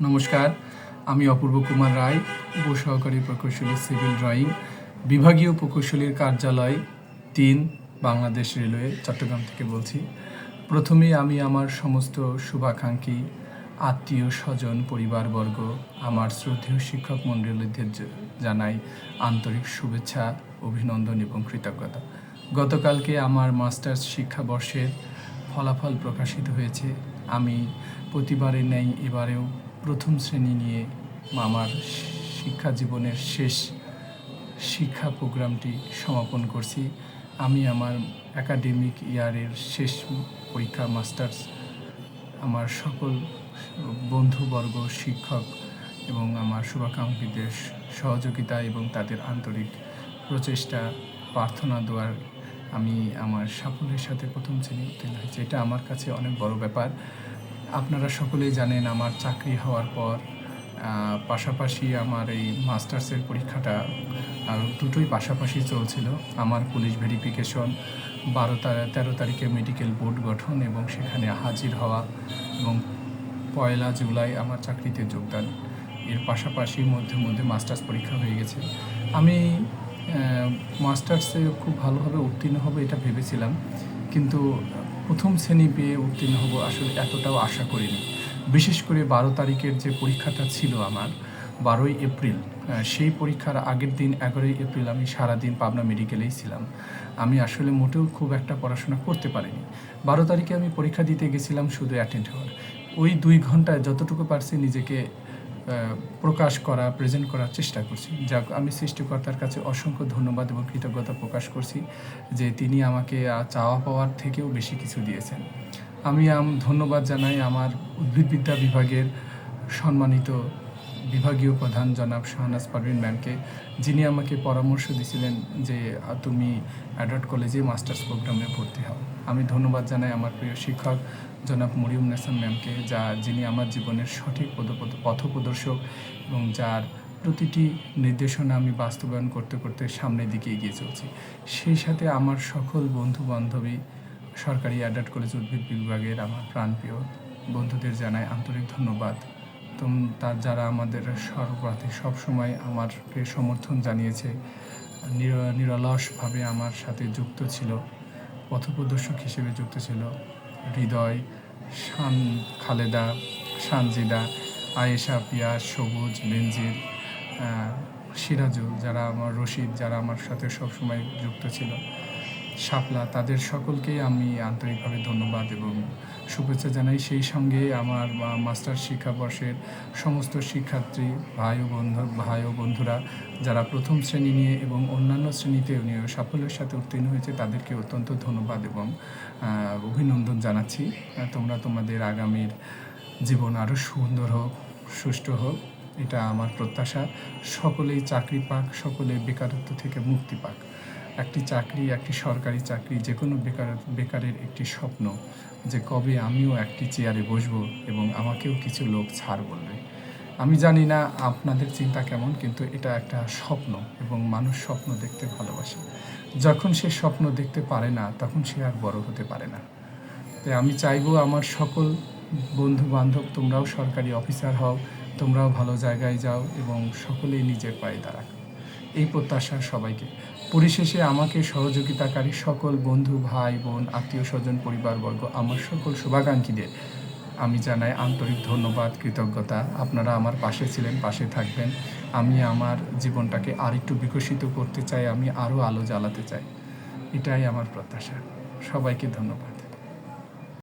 নমস্কার, আমি অপূর্ব কুমার রায়, উপসহকারী প্রকৌশলী সিভিল ড্রয়িং, বিভাগীয় প্রকৌশলীর কার্যালয় ৩, বাংলাদেশ রেলওয়ে, চট্টগ্রাম থেকে বলছি। প্রথমেই আমি আমার সমস্ত শুভাকাঙ্ক্ষী, আত্মীয় স্বজন, পরিবারবর্গ, আমার শ্রদ্ধেয় শিক্ষক মণ্ডলীদের জানাই আন্তরিক শুভেচ্ছা, অভিনন্দন এবং কৃতজ্ঞতা। গতকালকে আমার মাস্টার্স শিক্ষাবর্ষের ফলাফল প্রকাশিত হয়েছে। আমি প্রতিবারের ন্যায় এবারেও প্রথম শ্রেণী নিয়ে আমার শিক্ষা জীবনের শেষ শিক্ষা প্রোগ্রামটি সমাপন করছি। আমি আমার একাডেমিক ইয়ারের শেষ পরীক্ষা মাস্টার্স আমার সকল বন্ধুবর্গ, শিক্ষক এবং আমার শুভাকাঙ্ক্ষীদের সহযোগিতা এবং তাদের আন্তরিক প্রচেষ্টা, প্রার্থনা দোয়ার আমি আমার সাফল্যের সাথে প্রথম শ্রেণী উত্তীর্ণ হয়েছি। এটা আমার কাছে অনেক বড় ব্যাপার। আপনারা সকলেই জানেন, আমার চাকরি হওয়ার পর পাশাপাশি আমার এই মাস্টার্সের পরীক্ষাটা দুটোই পাশাপাশি চলছিল। আমার পুলিশ ভেরিফিকেশন 13 তারিখে মেডিকেল বোর্ড গঠন এবং সেখানে হাজির হওয়া এবং 1 জুলাই আমার চাকরিতে যোগদান। এর পাশাপাশি মধ্যে মাস্টার্স পরীক্ষা হয়ে গেছে। আমি মাস্টার্সে খুব ভালোভাবে উত্তীর্ণ হব এটা ভেবেছিলাম, কিন্তু প্রথম শ্রেণী পেয়ে উত্তীর্ণ হব আসলে এতটাও আশা করিনি। বিশেষ করে 12 তারিখের যে পরীক্ষাটা ছিল আমার, 12ই এপ্রিল, সেই পরীক্ষার আগের দিন 11ই এপ্রিল আমি সারাদিন পাবনা মেডিকেলেই ছিলাম। আমি আসলে মোটেও খুব একটা পড়াশোনা করতে পারিনি। 12 তারিখে আমি পরীক্ষা দিতে গেছিলাম শুধু অ্যাটেন্ড হওয়ার। ওই 2 ঘন্টায় যতটুকু পারছি নিজেকে প্রকাশ করা, প্রেজেন্ট করার চেষ্টা করছি। যাক, আমি সৃষ্টিকর্তার কাছে অসংখ্য ধন্যবাদ এবং কৃতজ্ঞতা প্রকাশ করছি যে তিনি আমাকে চাওয়া পাওয়ার থেকেও বেশি কিছু দিয়েছেন। আমি ধন্যবাদ জানাই আমার উদ্ভিদবিদ্যা বিভাগের সম্মানিত বিভাগীয় প্রধান জনাব শাহনাজ পারভিন ম্যামকে, যিনি আমাকে পরামর্শ দিয়েছিলেন যে তুমি অ্যাডাল্ট কলেজে মাস্টার্স প্রোগ্রামে ভর্তি হও। আমি ধন্যবাদ জানাই আমার প্রিয় শিক্ষক জনাব মরিয়ম নেসান ম্যামকে, যিনি আমার জীবনের সঠিক পথপ্রদর্শক এবং যার প্রতিটি নির্দেশনা আমি বাস্তবায়ন করতে করতে সামনের দিকে এগিয়ে চলছি। সেই সাথে আমার সকল বন্ধু বান্ধবী, সরকারি অ্যাডাল্ট কলেজ উদ্ভিদ বিভাগের আমার প্রাণপ্রিয় বন্ধুদের জানাই আন্তরিক ধন্যবাদ। তার যারা আমাদের সর্বপ্রাথী সবসময় আমাকে সমর্থন জানিয়েছে, নিরলসভাবে আমার সাথে যুক্ত ছিল, পথপ্রদর্শক হিসেবে যুক্ত ছিল। হৃদয়, খালেদা, সানজিদা, আয়েশা, পিয়াস, সবুজ, বেনজির, সিরাজুল, যারা আমার রশিদ, যারা আমার সাথে সবসময় যুক্ত ছিল, শাপলা, তাদের সকলকেই আমি আন্তরিকভাবে ধন্যবাদ এবং শুভেচ্ছা জানাই। সেই সঙ্গে আমার মাস্টার শিক্ষাবর্ষের সমস্ত শিক্ষার্থী ভাই ও বন্ধুরা যারা প্রথম শ্রেণী নিয়ে এবং অন্যান্য শ্রেণীতেও নিয়ে সাফল্যের সাথে উত্তীর্ণ হয়েছে, তাদেরকে অত্যন্ত ধন্যবাদ এবং অভিনন্দন জানাচ্ছি। তোমরা তোমাদের আগামীর জীবন আরও সুন্দর হোক, সুষ্ঠু হোক, এটা আমার প্রত্যাশা। সকলেই চাকরি পাক, সকলে বেকারত্ব থেকে মুক্তি পাক। একটি চাকরি, একটি সরকারি চাকরি, যে কোনো বেকারের একটি স্বপ্ন যে কবে আমিও একটি চেয়ারে বসবো এবং আমাকেও কিছু লোক ছাড় বলবে। আমি জানি না আপনাদের চিন্তা কেমন, কিন্তু এটা একটা স্বপ্ন এবং মানুষ স্বপ্ন দেখতে ভালোবাসে। যখন সে স্বপ্ন দেখতে পারে না, তখন সে আর বড় হতে পারে না। তাই আমি চাইবো আমার সকল বন্ধু বান্ধব, তোমরাও সরকারি অফিসার হও, তোমরাও ভালো জায়গায় যাও এবং সকলেই নিজের পায়ে দাঁড়াক, এই প্রত্যাশা সবাইকে। পরিশেষে আমাকে সহযোগিতাকারী সকল বন্ধু, ভাই বোন, আত্মীয় স্বজন, পরিবারবর্গ, আমার সকল শুভাকাঙ্ক্ষীদের আমি জানাই আন্তরিক ধন্যবাদ, কৃতজ্ঞতা। আপনারা আমার পাশে ছিলেন, পাশে থাকবেন। আমি আমার জীবনটাকে আরেকটু বিকশিত করতে চাই, আমি আরও আলো জ্বালাতে চাই, এটাই আমার প্রত্যাশা। সবাইকে ধন্যবাদ।